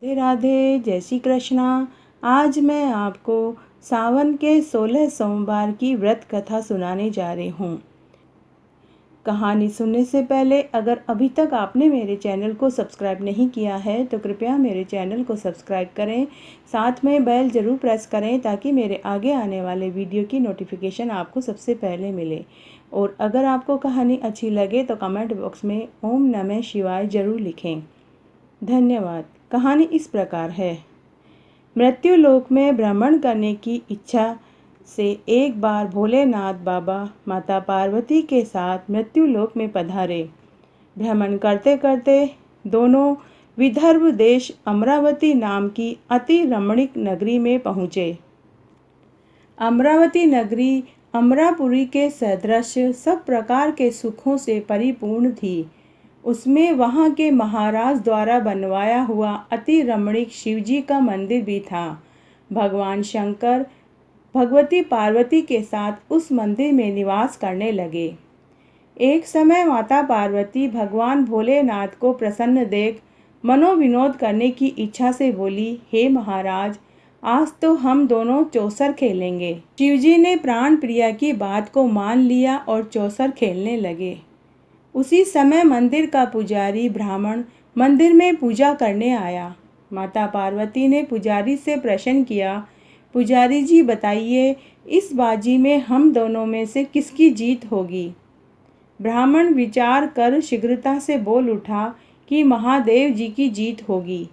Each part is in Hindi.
राधे राधे, जय श्री कृष्णा। आज मैं आपको सावन के 16 सोमवार की व्रत कथा सुनाने जा रही हूँ। कहानी सुनने से पहले अगर अभी तक आपने मेरे चैनल को सब्सक्राइब नहीं किया है तो कृपया मेरे चैनल को सब्सक्राइब करें। साथ में बेल ज़रूर प्रेस करें ताकि मेरे आगे आने वाले वीडियो की नोटिफिकेशन आपको सबसे पहले मिले। और अगर आपको कहानी अच्छी लगे तो कमेंट बॉक्स में ओम नमः शिवाय ज़रूर लिखें। धन्यवाद। कहानी इस प्रकार है। मृत्यु लोक में भ्रमण करने की इच्छा से एक बार भोलेनाथ बाबा माता पार्वती के साथ मृत्यु लोक में पधारे। भ्रमण करते करते दोनों विदर्भ देश अमरावती नाम की अति रमणीक नगरी में पहुँचे। अमरावती नगरी अमरापुरी के सदृश सब प्रकार के सुखों से परिपूर्ण थी। उसमें वहाँ के महाराज द्वारा बनवाया हुआ अति रमणीक शिवजी का मंदिर भी था। भगवान शंकर भगवती पार्वती के साथ उस मंदिर में निवास करने लगे। एक समय माता पार्वती भगवान भोलेनाथ को प्रसन्न देख मनोविनोद करने की इच्छा से बोली, हे महाराज, आज तो हम दोनों चौसर खेलेंगे। शिवजी ने प्राण प्रिया की बात को मान लिया और चौसर खेलने लगे। उसी समय मंदिर का पुजारी ब्राह्मण मंदिर में पूजा करने आया। माता पार्वती ने पुजारी से प्रश्न किया, पुजारी जी बताइए, इस बाजी में हम दोनों में से किसकी जीत होगी? ब्राह्मण विचार कर शीघ्रता से बोल उठा कि महादेव जी की जीत होगी।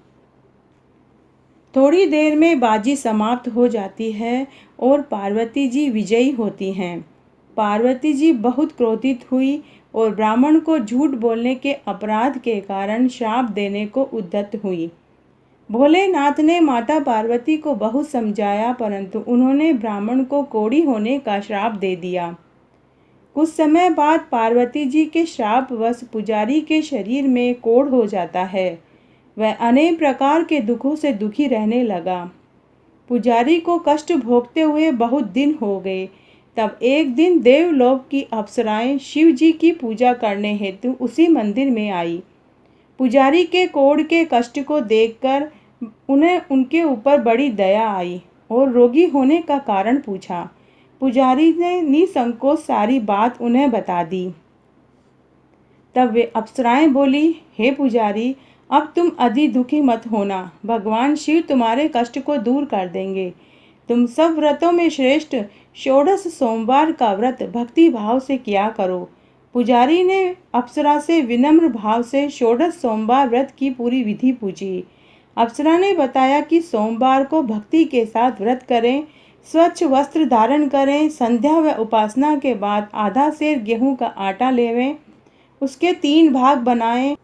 थोड़ी देर में बाजी समाप्त हो जाती है और पार्वती जी विजयी होती हैं। पार्वती जी बहुत क्रोधित हुई और ब्राह्मण को झूठ बोलने के अपराध के कारण श्राप देने को उद्यत हुई। भोलेनाथ ने माता पार्वती को बहुत समझाया, परंतु उन्होंने ब्राह्मण को कोढ़ी होने का श्राप दे दिया। कुछ समय बाद पार्वती जी के श्रापवश पुजारी के शरीर में कोढ़ हो जाता है। वह अनेक प्रकार के दुखों से दुखी रहने लगा। पुजारी को कष्ट भोगते हुए बहुत दिन हो गए। तब एक दिन देवलोक की अप्सराएं शिव जी की पूजा करने हेतु उसी मंदिर में आई। पुजारी के कोढ़ के कष्ट को देखकर उन्हें उनके ऊपर बड़ी दया आई और रोगी होने का कारण पूछा। पुजारी ने निसंकोच सारी बात उन्हें बता दी। तब वे अप्सराएं बोली, हे पुजारी, अब तुम अधिक दुखी मत होना, भगवान शिव तुम्हारे कष्ट को दूर कर देंगे। तुम सब व्रतों में श्रेष्ठ 16 सोमवार का व्रत भक्ति भाव से किया करो। पुजारी ने अप्सरा से विनम्र भाव से 16 सोमवार व्रत की पूरी विधि पूछी। अप्सरा ने बताया कि सोमवार को भक्ति के साथ व्रत करें, स्वच्छ वस्त्र धारण करें, संध्या व उपासना के बाद आधा सेर गेहूं का आटा लेवें, उसके 3 भाग बनाएं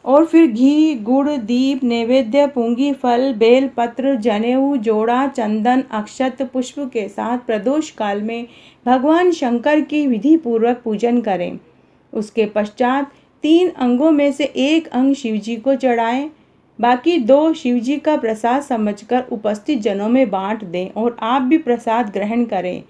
और फिर घी, गुड़, दीप, नैवेद्य, पूंगी फल, बेल पत्र, जनेऊ, जोड़ा, चंदन, अक्षत, पुष्प के साथ प्रदोष काल में भगवान शंकर की विधि पूर्वक पूजन करें। उसके पश्चात 3 अंगों में से एक अंग शिवजी को चढ़ाएं, बाकी 2 शिवजी का प्रसाद समझकर उपस्थित जनों में बांट दें और आप भी प्रसाद ग्रहण करें।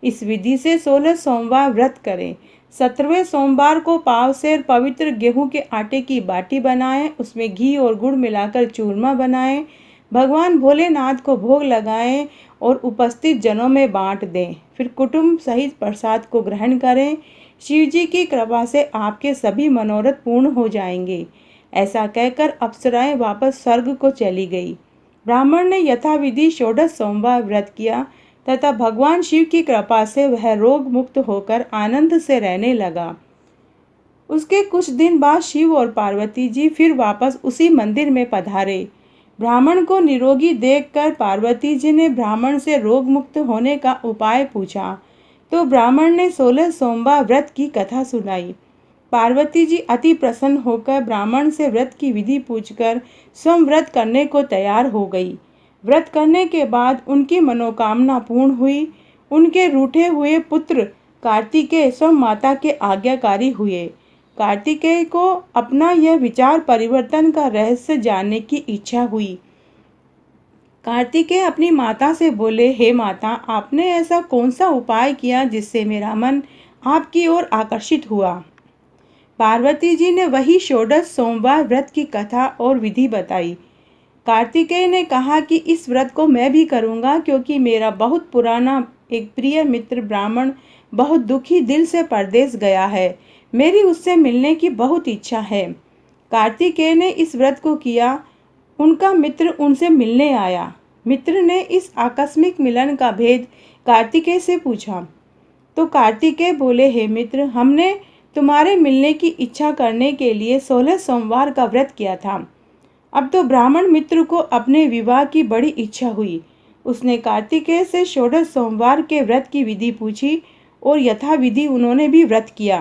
इस विधि से 16 सोमवार व्रत करें। 17वें सोमवार को पाव सेर पवित्र गेहूं के आटे की बाटी बनाएं, उसमें घी और गुड़ मिलाकर चूरमा बनाएं, भगवान भोलेनाथ को भोग लगाएं और उपस्थित जनों में बांट दें। फिर कुटुंब सहित प्रसाद को ग्रहण करें। शिवजी की कृपा से आपके सभी मनोरथ पूर्ण हो जाएंगे। ऐसा कहकर अप्सराएं वापस स्वर्ग को चली गई। ब्राह्मण ने यथाविधि 16 सोमवार व्रत किया तथा भगवान शिव की कृपा से वह रोग मुक्त होकर आनंद से रहने लगा। उसके कुछ दिन बाद शिव और पार्वती जी फिर वापस उसी मंदिर में पधारे। ब्राह्मण को निरोगी देखकर पार्वती जी ने ब्राह्मण से रोग मुक्त होने का उपाय पूछा तो ब्राह्मण ने 16 सोमवार व्रत की कथा सुनाई। पार्वती जी अति प्रसन्न होकर ब्राह्मण से व्रत की विधि पूछकर स्वयं व्रत करने को तैयार हो गई। व्रत करने के बाद उनकी मनोकामना पूर्ण हुई। उनके रूठे हुए पुत्र कार्तिकेय स्वयं माता के आज्ञाकारी हुए। कार्तिकेय को अपना यह विचार परिवर्तन का रहस्य जानने की इच्छा हुई। कार्तिकेय अपनी माता से बोले, हे माता, आपने ऐसा कौन सा उपाय किया जिससे मेरा मन आपकी ओर आकर्षित हुआ? पार्वती जी ने वही 16 सोमवार व्रत की कथा और विधि बताई। कार्तिकेय ने कहा कि इस व्रत को मैं भी करूँगा, क्योंकि मेरा बहुत पुराना एक प्रिय मित्र ब्राह्मण बहुत दुखी दिल से परदेश गया है। मेरी उससे मिलने की बहुत इच्छा है। कार्तिकेय ने इस व्रत को किया। उनका मित्र उनसे मिलने आया। मित्र ने इस आकस्मिक मिलन का भेद कार्तिकेय से पूछा तो कार्तिकेय बोले, हे मित्र, हमने तुम्हारे मिलने की इच्छा करने के लिए 16 सोमवार का व्रत किया था। अब तो ब्राह्मण मित्र को अपने विवाह की बड़ी इच्छा हुई। उसने कार्तिकेय से 16 सोमवार के व्रत की विधि पूछी और यथाविधि उन्होंने भी व्रत किया।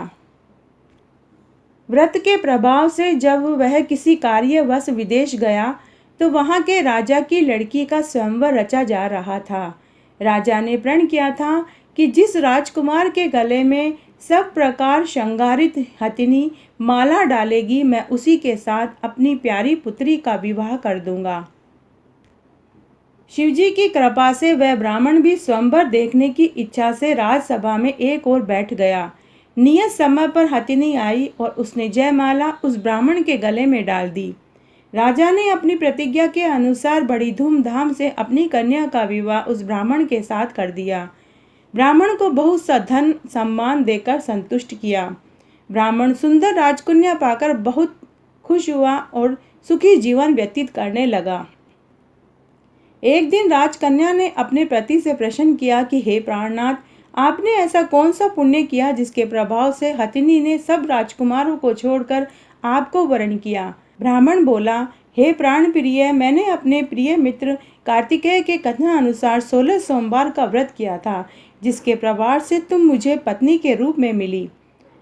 व्रत के प्रभाव से जब वह किसी कार्यवश विदेश गया तो वहां के राजा की लड़की का स्वयंवर रचा जा रहा था। राजा ने प्रण किया था कि जिस राजकुमार के गले में सब प्रकार श्रृंगारित हथिनी माला डालेगी, मैं उसी के साथ अपनी प्यारी पुत्री का विवाह कर दूंगा। शिवजी की कृपा से वह ब्राह्मण भी स्वयंवर देखने की इच्छा से राजसभा में एक ओर बैठ गया। नियत समय पर हथिनी आई और उसने जयमाला उस ब्राह्मण के गले में डाल दी। राजा ने अपनी प्रतिज्ञा के अनुसार बड़ी धूमधाम से अपनी कन्या का विवाह उस ब्राह्मण के साथ कर दिया। ब्राह्मण को बहुत सा धन सम्मान देकर संतुष्ट किया। ब्राह्मण सुंदर राजकन्या पाकर बहुत खुश हुआ और सुखी जीवन व्यतीत करने लगा। एक दिन राजकन्या ने अपने पति से प्रश्न किया कि हे प्राणनाथ, आपने ऐसा कौन सा पुण्य किया जिसके प्रभाव से हथिनी ने सब राजकुमारों को छोड़कर आपको वरण किया। ब्राह्मण बोला, हे प्राण प्रिय, मैंने अपने प्रिय मित्र कार्तिकेय के कथन अनुसार 16 सोमवार का व्रत किया था, जिसके प्रभाव से तुम मुझे पत्नी के रूप में मिली।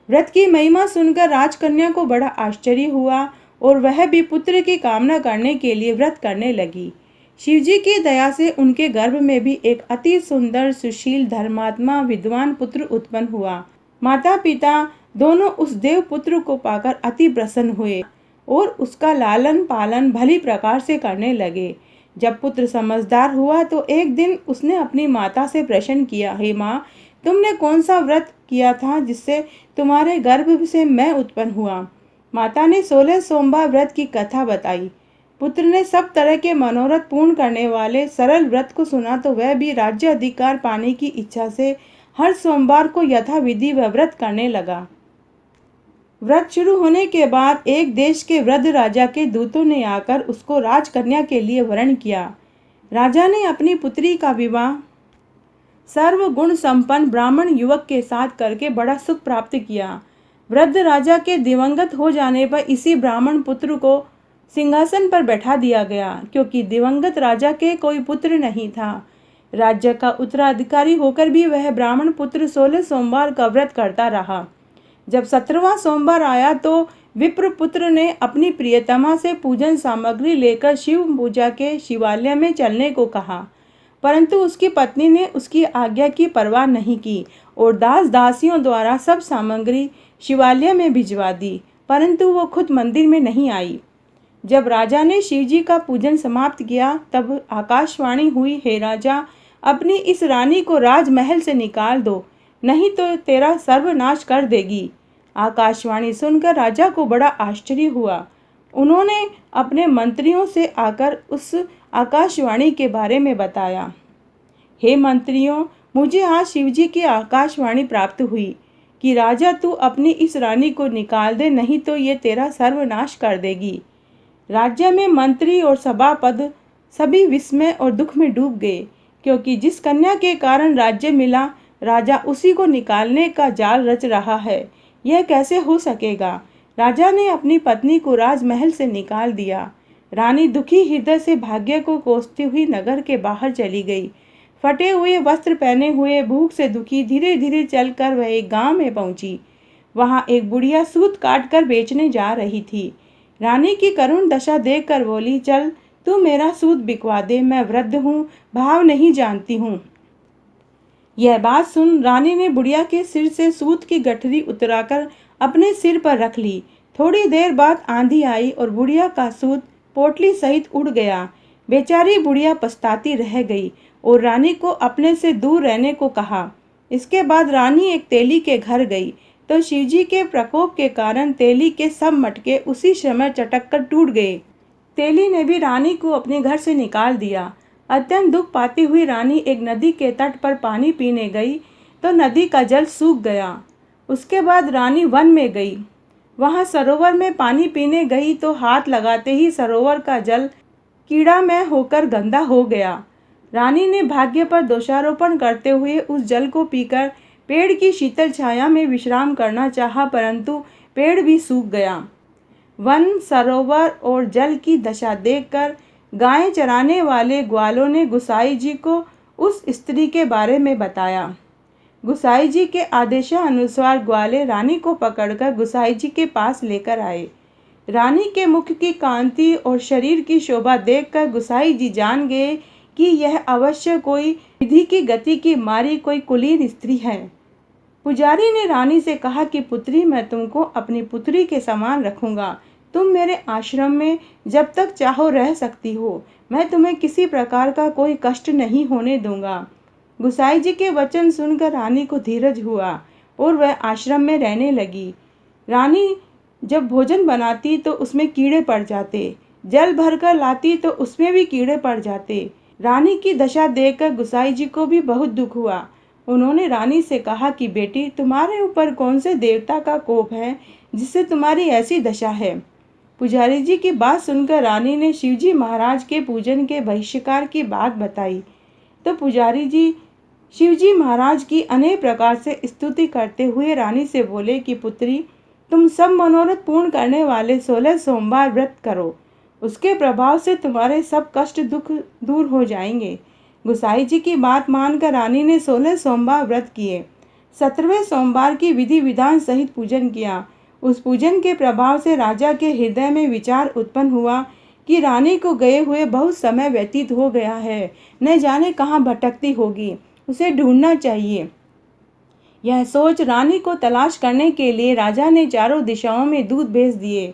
व्रत की महिमा सुनकर राजकन्या को बड़ा आश्चर्य हुआ और वह भी पुत्र की कामना करने के लिए व्रत करने लगी। शिवजी की दया से उनके गर्भ में भी एक अति सुंदर, सुशील, धर्मात्मा, विद्वान पुत्र उत्पन्न हुआ। माता पिता दोनों उस देव पुत्र को पाकर अति प्रसन्न हुए और उसका लालन पालन भली प्रकार से करने लगे। जब पुत्र समझदार हुआ तो एक दिन उसने अपनी माता से प्रश्न किया, हे माँ, तुमने कौन सा व्रत किया था जिससे तुम्हारे गर्भ से मैं उत्पन्न हुआ। माता ने 16 सोमवार व्रत की कथा बताई। पुत्र ने सब तरह के मनोरथ पूर्ण करने वाले सरल व्रत को सुना तो वह भी राज्य अधिकार पाने की इच्छा से हर सोमवार को यथाविधि वह व्रत करने लगा। व्रत शुरू होने के बाद एक देश के वृद्ध राजा के दूतों ने आकर उसको राजकन्या के लिए वरण किया। राजा ने अपनी पुत्री का विवाह सर्वगुण संपन्न ब्राह्मण युवक के साथ करके बड़ा सुख प्राप्त किया। वृद्ध राजा के दिवंगत हो जाने पर इसी ब्राह्मण पुत्र को सिंहासन पर बैठा दिया गया, क्योंकि दिवंगत राजा के कोई पुत्र नहीं था। राज्य का उत्तराधिकारी होकर भी वह ब्राह्मण पुत्र 16 सोमवार का व्रत करता रहा। जब 17वां सोमवार आया तो विप्र पुत्र ने अपनी प्रियतमा से पूजन सामग्री लेकर शिव पूजा के शिवालय में चलने को कहा, परंतु उसकी पत्नी ने उसकी आज्ञा की परवाह नहीं की और दास दासियों द्वारा सब सामग्री शिवालय में भिजवा दी, परंतु वो खुद मंदिर में नहीं आई। जब राजा ने शिवजी का पूजन समाप्त किया तब आकाशवाणी हुई, हे राजा, अपनी इस रानी को राजमहल से निकाल दो, नहीं तो तेरा सर्वनाश कर देगी। आकाशवाणी सुनकर राजा को बड़ा आश्चर्य हुआ। उन्होंने अपने मंत्रियों से आकर उस आकाशवाणी के बारे में बताया। हे मंत्रियों, मुझे आज शिवजी की आकाशवाणी प्राप्त हुई कि राजा तू अपनी इस रानी को निकाल दे, नहीं तो ये तेरा सर्वनाश कर देगी। राज्य में मंत्री और सभापद सभी विस्मय और दुख में डूब गए, क्योंकि जिस कन्या के कारण राज्य मिला, राजा उसी को निकालने का जाल रच रहा है। यह कैसे हो सकेगा। राजा ने अपनी पत्नी को राजमहल से निकाल दिया। रानी दुखी हृदय से भाग्य को कोसती हुई नगर के बाहर चली गई। फटे हुए वस्त्र पहने हुए, भूख से दुखी, धीरे धीरे चलकर वह एक गांव में पहुंची। वहां एक बुढ़िया सूत काट कर बेचने जा रही थी। रानी की करुण दशा देखकर बोली, चल तू मेरा सूत बिकवा दे, मैं वृद्ध हूँ, भाव नहीं जानती हूँ। यह बात सुन रानी ने बुढ़िया के सिर से सूत की गठरी उतराकर अपने सिर पर रख ली। थोड़ी देर बाद आंधी आई और बुढ़िया का सूत पोटली सहित उड़ गया। बेचारी बुढ़िया पछताती रह गई और रानी को अपने से दूर रहने को कहा। इसके बाद रानी एक तेली के घर गई तो शिवजी के प्रकोप के कारण तेली के सब मटके उसी समय चटक कर टूट गए। तेली ने भी रानी को अपने घर से निकाल दिया। अत्यंत दुख पाती हुई रानी एक नदी के तट पर पानी पीने गई तो नदी का जल सूख गया। उसके बाद रानी वन में गई। वहाँ सरोवर में पानी पीने गई तो हाथ लगाते ही सरोवर का जल कीड़ामय होकर गंदा हो गया। रानी ने भाग्य पर दोषारोपण करते हुए उस जल को पीकर पेड़ की शीतल छाया में विश्राम करना चाहा, परंतु पेड़ भी सूख गया। वन, सरोवर और जल की दशा देखकर गायें चराने वाले ग्वालों ने गुसाई जी को उस स्त्री के बारे में बताया। गुसाई जी के आदेशानुसार ग्वाले रानी को पकड़कर गुसाई जी के पास लेकर आए। रानी के मुख की कांति और शरीर की शोभा देखकर गुसाई जी जान गए कि यह अवश्य कोई विधि की गति की मारी कोई कुलीन स्त्री है। पुजारी ने रानी से कहा कि पुत्री, मैं तुमको अपनी पुत्री के समान रखूंगा। तुम मेरे आश्रम में जब तक चाहो रह सकती हो। मैं तुम्हें किसी प्रकार का कोई कष्ट नहीं होने दूंगा। गुसाई जी के वचन सुनकर रानी को धीरज हुआ और वह आश्रम में रहने लगी। रानी जब भोजन बनाती तो उसमें कीड़े पड़ जाते, जल भरकर लाती तो उसमें भी कीड़े पड़ जाते। रानी की दशा देखकर गुसाई जी को भी बहुत दुख हुआ। उन्होंने रानी से कहा कि बेटी, तुम्हारे ऊपर कौन से देवता का कोप है जिससे तुम्हारी ऐसी दशा है। पुजारी जी की बात सुनकर रानी ने शिवजी महाराज के पूजन के बहिष्कार की बात बताई तो पुजारी जी शिवजी महाराज की अनेक प्रकार से स्तुति करते हुए रानी से बोले कि पुत्री, तुम सब मनोरथ पूर्ण करने वाले 16 सोमवार व्रत करो। उसके प्रभाव से तुम्हारे सब कष्ट दुख दूर हो जाएंगे। गुसाई जी की बात मानकर रानी ने 16 सोमवार व्रत किए। 17वें सोमवार की विधि विधान सहित पूजन किया। उस पूजन के प्रभाव से राजा के हृदय में विचार उत्पन्न हुआ कि रानी को गए हुए बहुत समय व्यतीत हो गया है, न जाने कहाँ भटकती होगी, उसे ढूंढना चाहिए। यह सोच रानी को तलाश करने के लिए राजा ने चारों दिशाओं में दूत भेज दिए।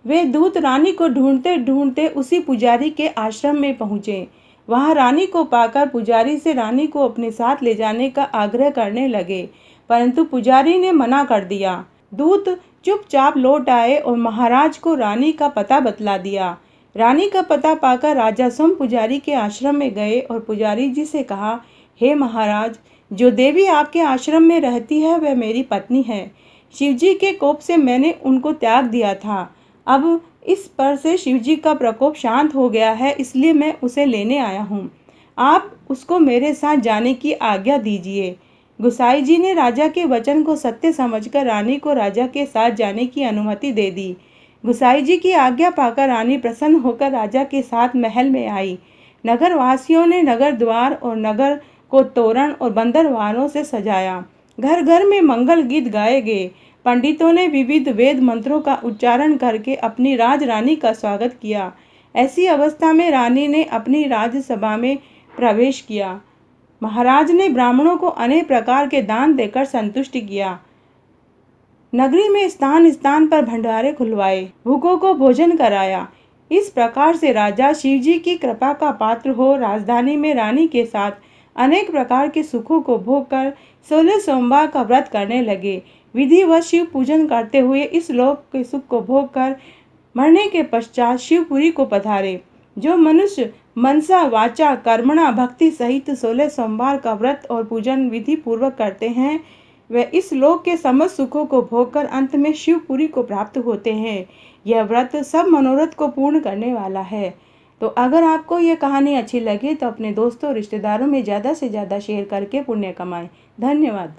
वे दूत रानी को ढूंढते ढूंढते उसी पुजारी के आश्रम में पहुँचे। वहाँ रानी को पाकर पुजारी से रानी को अपने साथ ले जाने का आग्रह करने लगे, परंतु पुजारी ने मना कर दिया। दूत चुपचाप लौट आए और महाराज को रानी का पता बतला दिया। रानी का पता पाकर राजा स्वयं पुजारी के आश्रम में गए और पुजारी जी से कहा, हे महाराज, जो देवी आपके आश्रम में रहती है वह मेरी पत्नी है। शिवजी के कोप से मैंने उनको त्याग दिया था। अब इस पर से शिवजी का प्रकोप शांत हो गया है, इसलिए मैं उसे लेने आया हूँ। आप उसको मेरे साथ जाने की आज्ञा दीजिए। गुसाई जी ने राजा के वचन को सत्य समझकर रानी को राजा के साथ जाने की अनुमति दे दी। गुसाई जी की आज्ञा पाकर रानी प्रसन्न होकर राजा के साथ महल में आई। नगर वासियों ने नगर द्वार और नगर को तोरण और बंदरवारों से सजाया। घर घर में मंगल गीत गाए गए। पंडितों ने विविध वेद मंत्रों का उच्चारण करके अपनी राजरानी का स्वागत किया। ऐसी अवस्था में रानी ने अपनी राजसभा में प्रवेश किया। महाराज ने ब्राह्मणों को अनेक प्रकार के दान देकर संतुष्ट किया। नगरी में स्थान स्थान पर भंडारे खुलवाए, भूखों को भोजन कराया। इस प्रकार से राजा शिवजी की कृपा का पात्र हो राजधानी में रानी के साथ अनेक प्रकार के सुखों को भोग कर 16 सोमवार का व्रत करने लगे। विधिवत शिव पूजन करते हुए इस लोक के सुख को भोग कर मरने के पश्चात शिवपुरी को पधारे। जो मनुष्य मनसा वाचा कर्मणा भक्ति सहित 16 सोमवार का व्रत और पूजन विधि पूर्वक करते हैं, वे इस लोक के समस्त सुखों को भोग कर अंत में शिवपुरी को प्राप्त होते हैं। यह व्रत सब मनोरथ को पूर्ण करने वाला है। तो अगर आपको यह कहानी अच्छी लगे तो अपने दोस्तों रिश्तेदारों में ज़्यादा से ज़्यादा शेयर करके पुण्य कमाएं। धन्यवाद।